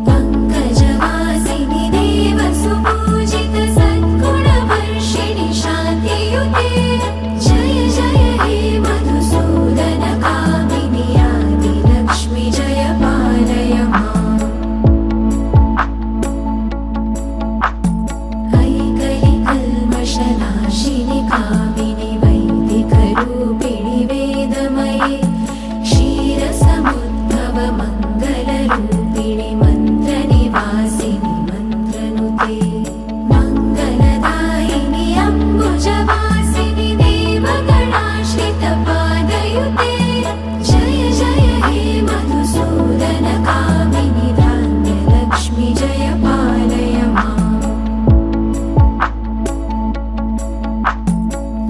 पङ्कजवासिनि देवसुपूजित सद्गुणवर्षिणि शान्तियुते जय जय हे मधुसूदन कामिनि आदिलक्ष्मि जय पालय माम् ऐकलिकल्मषनाशिनि कामिनि वैदिकरूपिणि वेदमये क्षीरसमुद्भव मङ्गलरूपिणि मन्त्रनिवासिनि मन्त्रनुते मङ्गलदायिनि अम्बुजवासिनि देवगणाश्रितपादयुते जय जय हे मधुसूदन कामिनि धान्यलक्ष्मि जय पालय माम्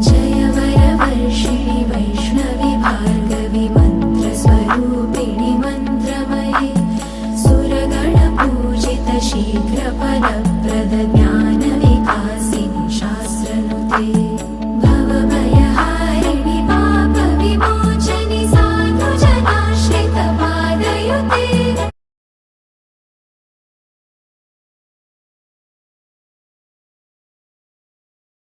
जय वरवर्षिणि वैष्णवि भार्गवि मन्त्रस्वरूपिणि मन्त्रमये सुरगणपूजित शीघ्रफलप्रद